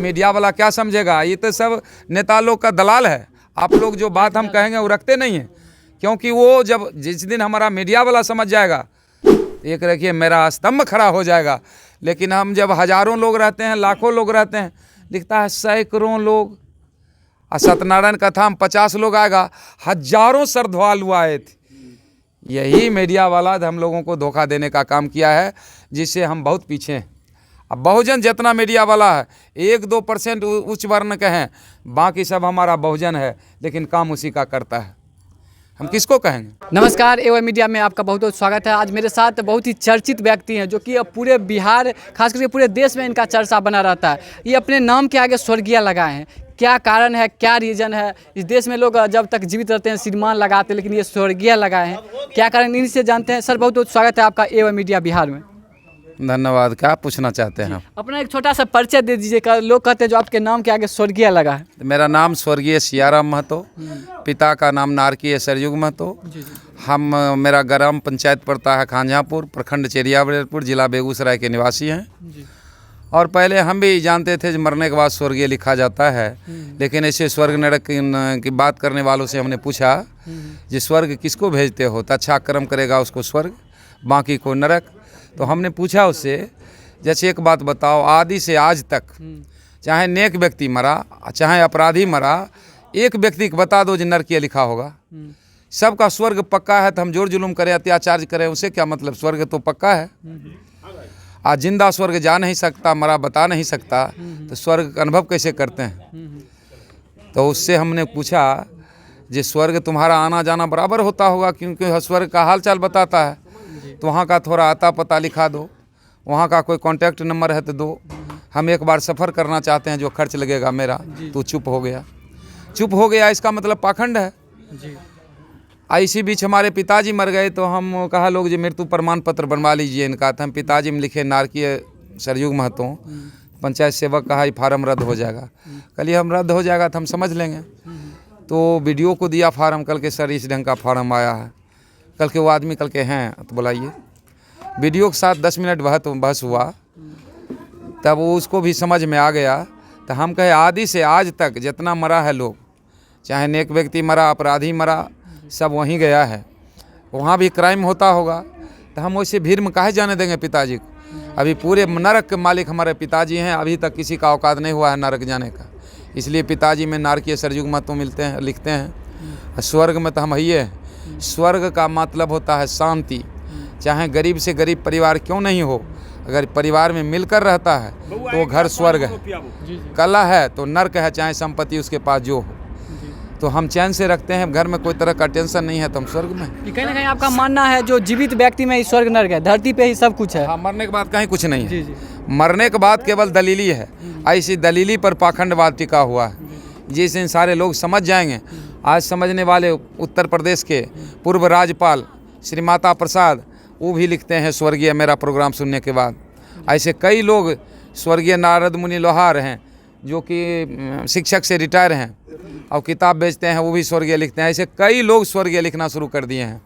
Media वाला क्या समझेगा, ये तो सब नेता लोग का दलाल है। आप लोग जो बात हम कहेंगे वो रखते नहीं हैं, क्योंकि वो जब जिस दिन हमारा मीडिया वाला समझ जाएगा, एक रखिए मेरा स्तंभ खड़ा हो जाएगा। लेकिन हम जब हज़ारों लोग रहते हैं, लाखों लोग रहते हैं, लिखता है सैकड़ों लोग, और सत्यनारायण कथा में 50 लोग आएगा, हजारों श्रद्धालु आए थे। यही मीडिया वाला हम लोगों को धोखा देने का काम किया है, जिससे हम बहुत पीछे हैं। अब बहुजन जितना मीडिया वाला है 1-2% उच्च वर्ण के हैं, बाकी सब हमारा बहुजन है, लेकिन काम उसी का करता है। हम किसको कहेंगे। नमस्कार, एवन मीडिया में आपका बहुत बहुत स्वागत है। आज मेरे साथ बहुत ही चर्चित व्यक्ति हैं, जो कि अब पूरे बिहार, खास करके पूरे देश में इनका चर्चा बना रहता है। ये अपने नाम के आगे स्वर्गीय लगाए हैं। क्या कारण है, क्या रीज़न है? इस देश में लोग जब तक जीवित रहते हैं श्रीमान लगाते हैं, लेकिन ये स्वर्गीय लगाए हैं, क्या कारण, इनसे जानते हैं। सर, बहुत बहुत स्वागत है आपका एवन मीडिया बिहार में। धन्यवाद। क्या पूछना चाहते हैं आप? अपना एक छोटा सा परिचय दे दीजिए। लोग कहते हैं जो आपके नाम के आगे स्वर्गीय लगा है। मेरा नाम स्वर्गीय सियाराम महतो, पिता का नाम नारकीय सरयुग महतो। मेरा ग्राम पंचायत पड़ता है खांझापुर, प्रखंड चेरियापुर, जिला बेगूसराय के निवासी हैं। और पहले हम भी जानते थे कि मरने के बाद स्वर्गीय लिखा जाता है, लेकिन ऐसे स्वर्ग नरक की बात करने वालों से हमने पूछा कि स्वर्ग किसको भेजते हो, तो अच्छा कर्म करेगा उसको स्वर्ग, बाकी को नरक। तो हमने पूछा उससे, जैसे एक बात बताओ, आदि से आज तक चाहे नेक व्यक्ति मरा चाहे अपराधी मरा, एक व्यक्ति को बता दो जो नरकीय लिखा होगा। सबका स्वर्ग पक्का है, तो हम जोर जुलूम करें, अत्याचार करें, उसे क्या मतलब? स्वर्ग तो पक्का है। आज जिंदा स्वर्ग जा नहीं सकता, मरा बता नहीं सकता, तो स्वर्ग का अनुभव कैसे करते हैं? तो उससे हमने पूछा जे स्वर्ग तुम्हारा आना जाना बराबर होता होगा, क्योंकि स्वर्ग का हाल चाल बताता है, तो वहाँ का थोड़ा आता पता लिखा दो, वहाँ का कोई कांटेक्ट नंबर है तो दो। हम एक बार सफ़र करना चाहते हैं, जो खर्च लगेगा मेरा। तो चुप हो गया, इसका मतलब पाखंड है। इसी बीच हमारे पिताजी मर गए, तो हम कहा लोग जो मृत्यु प्रमाण पत्र बनवा लीजिए इनका। तो हम पिताजी में लिखे नारकीय सरयुग महतो। पंचायत सेवक कहा ये फार्म रद्द हो जाएगा। कल हम रद्द हो जाएगा तो हम समझ लेंगे। तो वीडियो को दिया फार्म, कल के सर इस ढंग का फार्म आया है। कल के वो आदमी कल के हैं तो बुलाइए। वीडियो के साथ 10 मिनट बहस हुआ, तब वो उसको भी समझ में आ गया। तो हम कहे आदि से आज तक जितना मरा है लोग, चाहे नेक व्यक्ति मरा, अपराधी मरा, सब वहीं गया है। वहाँ भी क्राइम होता होगा, तो हम वैसे भीड़ में काहे जाने देंगे पिताजी को? अभी पूरे नरक के मालिक हमारे पिताजी हैं, अभी तक किसी का औकात नहीं हुआ है नरक जाने का। इसलिए पिताजी में नारकीय सरयुग महतो मिलते हैं, लिखते हैं। स्वर्ग में तो हम ही हैं। स्वर्ग का मतलब होता है शांति। चाहे गरीब से गरीब परिवार क्यों नहीं हो, अगर परिवार में मिलकर रहता है तो वो घर स्वर्ग है। कला है तो नर्क है, चाहे संपत्ति उसके पास जो हो। तो हम चैन से रखते हैं, घर में कोई तरह का टेंशन नहीं है, तो हम स्वर्ग में। कहीं ना कहीं आपका मानना है जो जीवित व्यक्ति में ही स्वर्ग नर्क है, धरती पे ही सब कुछ है। हाँ, मरने के बाद कहीं कुछ नहीं है। मरने के बाद केवल दलीली है। ऐसी दलीली पर पाखंडवाद टिका हुआ है, जिसे सारे लोग समझ जाएंगे। आज समझने वाले उत्तर प्रदेश के पूर्व राज्यपाल श्री माता प्रसाद, वो भी लिखते हैं स्वर्गीय मेरा प्रोग्राम सुनने के बाद। ऐसे कई लोग, स्वर्गीय नारद मुनि लोहार हैं, जो कि शिक्षक से रिटायर हैं और किताब बेचते हैं, वो भी स्वर्गीय लिखते हैं। ऐसे कई लोग स्वर्गीय लिखना शुरू कर दिए हैं।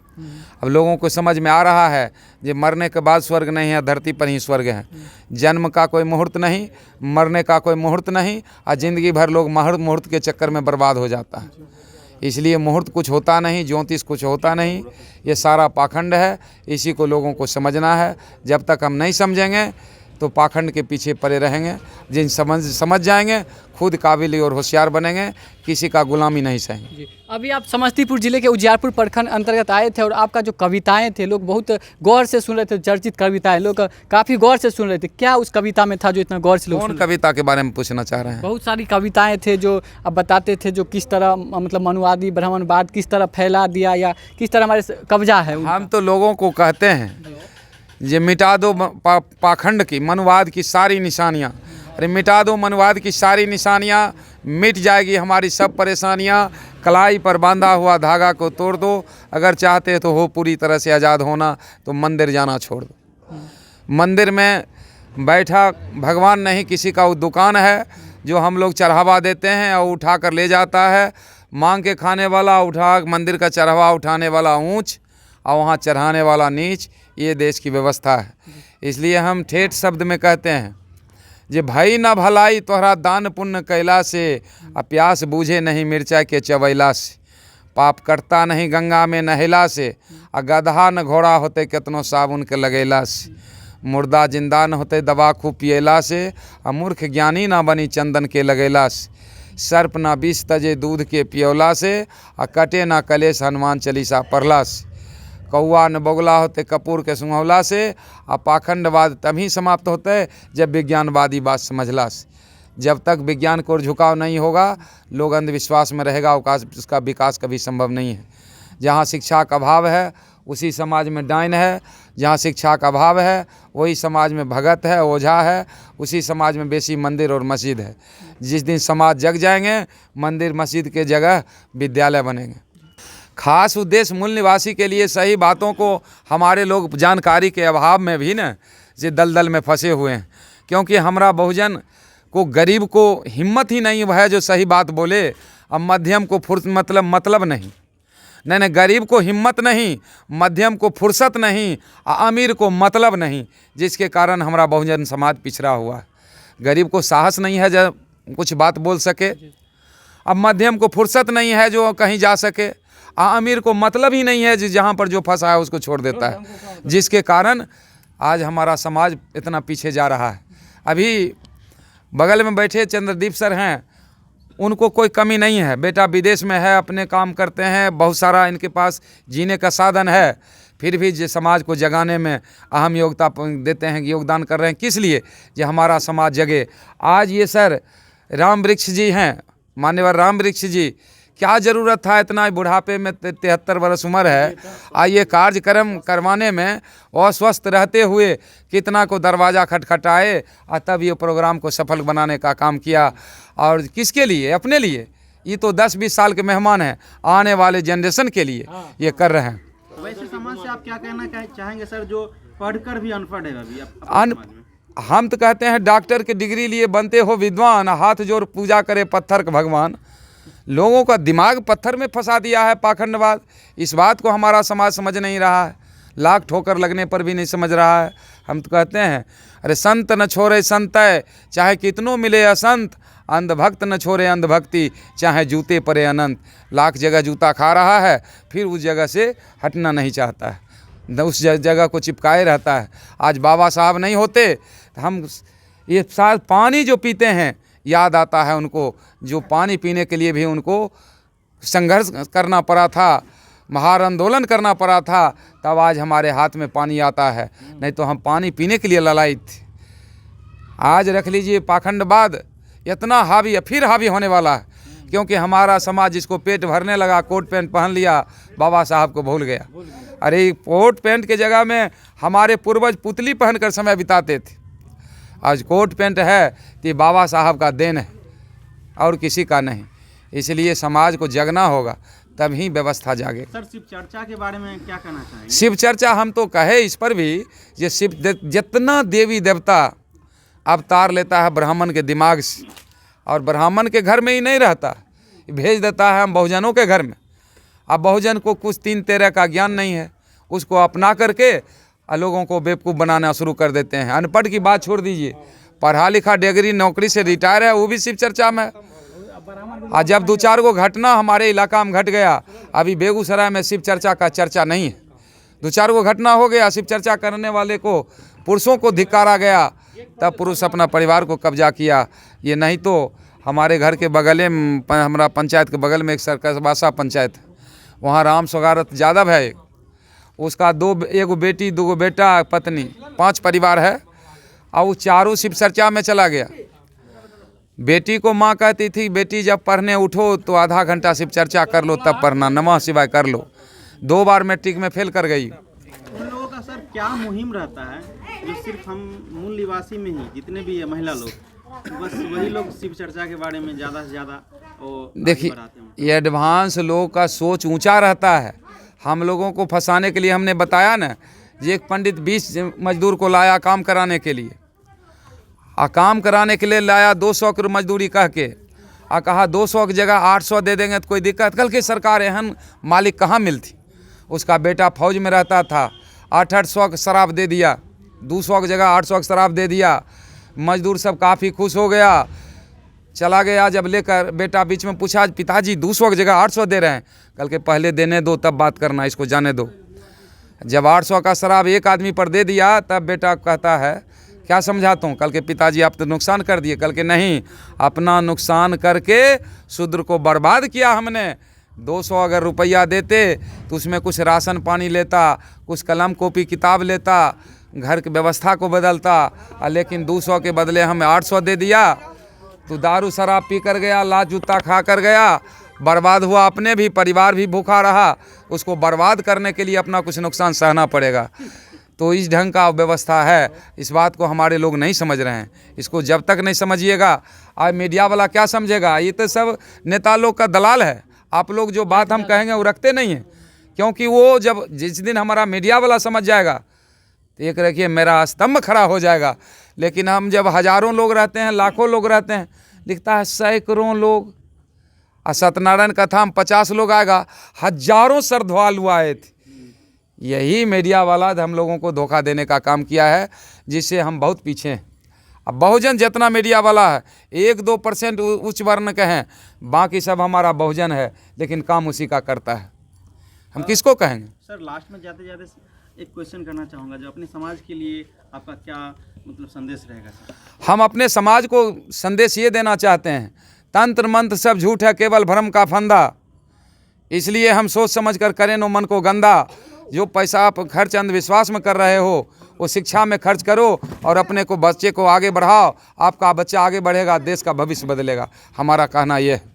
अब लोगों को समझ में आ रहा है कि मरने के बाद स्वर्ग नहीं है, धरती पर ही स्वर्ग है। जन्म का कोई मुहूर्त नहीं, मरने का कोई मुहूर्त नहीं, और ज़िंदगी भर लोग मुहूर्त के चक्कर में बर्बाद हो जाता है। इसलिए मुहूर्त कुछ होता नहीं, ज्योतिष कुछ होता नहीं, ये सारा पाखंड है। इसी को लोगों को समझना है। जब तक हम नहीं समझेंगे तो पाखंड के पीछे पड़े रहेंगे। जिन समझ जाएंगे, खुद काबिल और होशियार बनेंगे, किसी का गुलामी नहीं सहेंगे। अभी आप समस्तीपुर जिले के उजियारपुर प्रखंड अंतर्गत आए थे, और आपका जो कविताएं थे, लोग बहुत गौर से सुन रहे थे। चर्चित कविताएं लोग काफ़ी गौर से सुन रहे थे। क्या उस कविता में था जो इतना गौर से लोग? कौन कविता के बारे में पूछना चाह रहे हैं? बहुत सारी कविताएं थे जो आप बताते थे, जो किस तरह मतलब मनुवादी ब्राह्मणवाद किस तरह फैला दिया, या किस तरह हमारे कब्जा है। हम तो लोगों को कहते हैं ये मिटा दो पाखंड की, मनुवाद की सारी निशानियाँ। अरे मिटा दो मनुवाद की सारी निशानियाँ, मिट जाएगी हमारी सब परेशानियाँ। कलाई पर बांधा हुआ धागा को तोड़ दो। अगर चाहते तो हो पूरी तरह से आज़ाद होना, तो मंदिर जाना छोड़ दो। मंदिर में बैठा भगवान नहीं, किसी का वो दुकान है जो हम लोग चढ़ावा देते हैं और उठा कर ले जाता है। मांग के खाने वाला उठा, मंदिर का चढ़ावा उठाने वाला ऊँच और वहाँ चढ़ाने वाला नीच। ये देश की व्यवस्था है। इसलिए हम ठेठ शब्द में कहते हैं जे भई न भलाई तोहरा दान पुण्य कैला से, आ प्यास बूझे नहीं मिर्चा के चबैला से, पाप कटता नहीं गंगा में नहला से, आ गधा न घोड़ा होते केतनो साबुन के लगैला से, मुर्दा जिंदा न होते दवा खूब पियला से, आ मूर्ख ज्ञानी ना बनी चंदन के लगैला से, सर्प ना विष तजे दूध के पियौला से, आ कटे ना कलेश हनुमान चालीसा पढ़ला से, कौआ न बगुला होते कपूर के सुंघौला से, आ पाखंडवाद तभी समाप्त होते जब विज्ञानवादी बात समझला से। जब तक विज्ञान को झुकाव नहीं होगा, लोग अंधविश्वास में रहेगा, उसका विकास कभी संभव नहीं है। जहाँ शिक्षा का अभाव है उसी समाज में डायन है, जहाँ शिक्षा का अभाव है वही समाज में भगत है, ओझा है, उसी समाज में बेसी मंदिर और मस्जिद है। जिस दिन समाज जग जाएंगे, मंदिर मस्जिद के जगह विद्यालय बनेंगे। खास उद्देश्य मूल निवासी के लिए सही बातों को हमारे लोग जानकारी के अभाव में भी न जे दलदल में फंसे हुए हैं, क्योंकि हमारा बहुजन को गरीब को हिम्मत ही नहीं है जो सही बात बोले। अब मध्यम को मतलब नहीं, गरीब को हिम्मत नहीं, मध्यम को फुर्सत नहीं, अमीर को मतलब नहीं, जिसके कारण हमारा बहुजन समाज पिछड़ा हुआ है। गरीब को साहस नहीं है जब कुछ बात बोल सके, अब मध्यम को फुर्सत नहीं है जो कहीं जा सके, अमीर को मतलब ही नहीं है जहाँ पर जो फंसा है उसको छोड़ देता है, जिसके कारण आज हमारा समाज इतना पीछे जा रहा है। अभी बगल में बैठे चंद्रदीप सर हैं, उनको कोई कमी नहीं है, बेटा विदेश में है, अपने काम करते हैं, बहुत सारा इनके पास जीने का साधन है, फिर भी जो समाज को जगाने में अहम योगदान देते हैं, योगदान कर रहे हैं। किस लिए? जो हमारा समाज जगे। आज ये सर राम वृक्ष जी हैं, मान्यवर राम वृक्ष जी, क्या ज़रूरत था इतना बुढ़ापे में 73 वर्ष उम्र है, ये कार्यक्रम करवाने में अस्वस्थ रहते हुए कितना को दरवाज़ा खटखटाए और तब ये प्रोग्राम को सफल बनाने का काम किया। और किसके लिए? अपने लिए। ये तो 10-20 साल के मेहमान हैं, आने वाले जनरेशन के लिए ये कर रहे हैं। वैसे समाज से आप क्या कहना चाहेंगे सर, जो पढ़कर भी अनपढ़ है अभी हम तो कहते हैं डॉक्टर की डिग्री लिए बनते हो विद्वान, हाथ जोड़ पूजा करे पत्थर का भगवान। लोगों का दिमाग पत्थर में फंसा दिया है पाखंडवाद। इस बात को हमारा समाज समझ नहीं रहा है, लाख ठोकर लगने पर भी नहीं समझ रहा है। हम तो कहते हैं अरे संत न छोड़े संतय, चाहे कितनों मिले असंत, अंधभक्त न छोड़े अंधभक्ति, चाहे जूते परे अनंत। लाख जगह जूता खा रहा है, फिर उस जगह से हटना नहीं चाहता है, उस जगह को चिपकाए रहता है। आज बाबा साहब नहीं होते तो हम ये साथ पानी जो पीते हैं याद आता है उनको, जो पानी पीने के लिए भी उनको संघर्ष करना पड़ा था, महार आंदोलन करना पड़ा था, तब आज हमारे हाथ में पानी आता है, नहीं तो हम पानी पीने के लिए ललायित थे। आज रख लीजिए पाखंडवाद इतना हावी, फिर हावी होने वाला है, क्योंकि हमारा समाज जिसको पेट भरने लगा कोट पैंट पहन लिया, बाबा साहब को भूल गया। अरे कोट पैंट के जगह में हमारे पूर्वज पुतली पहनकर समय बिताते थे। आज कोट पैंट है तो बाबा साहब का देन है और किसी का नहीं। इसलिए समाज को जगना होगा, तभी व्यवस्था जागे। सर शिव चर्चा के बारे में क्या कहना चाहेंगे? शिव चर्चा हम तो कहे इस पर भी, ये शिव जितना देवी देवता अवतार लेता है ब्राह्मण के दिमाग से, और ब्राह्मण के घर में ही नहीं रहता, भेज देता है हम बहुजनों के घर में। अब बहुजन को कुछ 3-13 का ज्ञान नहीं है, उसको अपना करके लोगों को बेवकूफ़ बनाना शुरू कर देते हैं। अनपढ़ की बात छोड़ दीजिए, पढ़ा लिखा डिग्री नौकरी से रिटायर है, वो भी शिव चर्चा में। आज जब 2-4 गो घटना हमारे इलाका में घट गया, अभी बेगूसराय में शिव चर्चा का चर्चा नहीं है। 2-4 गो घटना हो गया, शिव चर्चा करने वाले को पुरुषों को धिक्कारा गया, तब पुरुष अपना परिवार को कब्जा किया। ये नहीं तो हमारे घर के बगल में, हमारा पंचायत के बगल में एक सरकसबासा पंचायत है, वहाँ राम स्वागत यादव है, उसका 1 बेटी 2 बेटा पत्नी 5 परिवार है, और वो चारों शिव चर्चा में चला गया। बेटी को माँ कहती थी बेटी जब पढ़ने उठो तो आधा घंटा शिव चर्चा कर लो, तब पढ़ना, नमः शिवाय कर लो। 2 बार मैट्रिक में फेल कर गई। उन लोगों का सर क्या मुहिम रहता है, जो सिर्फ हम मूल निवासी में ही जितने भी है महिला लोग, बस वही लोग शिव चर्चा के बारे में ज़्यादा से ज़्यादा देखिए, ये एडवांस लोगों का सोच ऊंचा रहता है। हम लोगों को फंसाने के लिए हमने बताया ना, एक पंडित 20 मजदूर को लाया काम कराने के लिए, काम कराने के लिए लाया 200 की मजदूरी कह के, कहा 200 की जगह 800 दे देंगे तो कोई दिक्कत। कल की सरकार एहन मालिक कहाँ मिलती। उसका बेटा फौज में रहता था, 800 की शराब दे दिया, 200 की जगह 800 की शराब दे दिया। मजदूर सब काफ़ी खुश हो गया, चला गया। जब लेकर बेटा बीच में पूछा पिताजी 200 की जगह 800 दे रहे हैं, कल के पहले देने दो तब बात करना, इसको जाने दो। जब 800 का शराब एक आदमी पर दे दिया तब बेटा कहता है क्या समझाता हूँ। कल के पिताजी आप तो नुकसान कर दिए, कल के नहीं, अपना नुकसान करके शूद्र को बर्बाद किया हमने। 200 अगर रुपया देते तो उसमें कुछ राशन पानी लेता, कुछ कलम कॉपी किताब लेता, घर की व्यवस्था को बदलता, लेकिन 200 के बदले हमें 800 दे दिया तो दारू शराब पी कर गया, लात जूता खा कर गया, बर्बाद हुआ, अपने भी परिवार भी भूखा रहा। उसको बर्बाद करने के लिए अपना कुछ नुकसान सहना पड़ेगा। तो इस ढंग का व्यवस्था है, इस बात को हमारे लोग नहीं समझ रहे हैं। इसको जब तक नहीं समझिएगा, आज मीडिया वाला क्या समझेगा, ये तो सब नेता लोग का दलाल है। आप लोग जो बात हम कहेंगे वो रखते नहीं हैं, क्योंकि वो जब जिस दिन हमारा मीडिया वाला समझ जाएगा तो एक रखिए मेरा स्तंभ खड़ा हो जाएगा। लेकिन हम जब हज़ारों लोग रहते हैं, लाखों लोग रहते हैं, लिखता है सैकड़ों लोग, और सत्यनारायण कथा में 50 लोग आएगा, हजारों श्रद्धालु आए थे। यही मीडिया वाला हम लोगों को धोखा देने का काम किया है, जिससे हम बहुत पीछे हैं। अब बहुजन जितना मीडिया वाला है 1-2% उच्च वर्ण के हैं, बाकी सब हमारा बहुजन है, लेकिन काम उसी का करता है। हम किसको कहेंगे। सर लास्ट में जाते जाते एक क्वेश्चन करना चाहूँगा, जो अपने समाज के लिए आपका क्या मतलब संदेश रहेगा सर? हम अपने समाज को संदेश ये देना चाहते हैं, तंत्र मंत्र सब झूठ है, केवल भ्रम का फंदा। इसलिए हम सोच समझ कर करें नो मन को गंदा। जो पैसा आप खर्च अंधविश्वास में कर रहे हो वो शिक्षा में खर्च करो और अपने को बच्चे को आगे बढ़ाओ। आपका बच्चा आगे बढ़ेगा, देश का भविष्य बदलेगा। हमारा कहना यह है।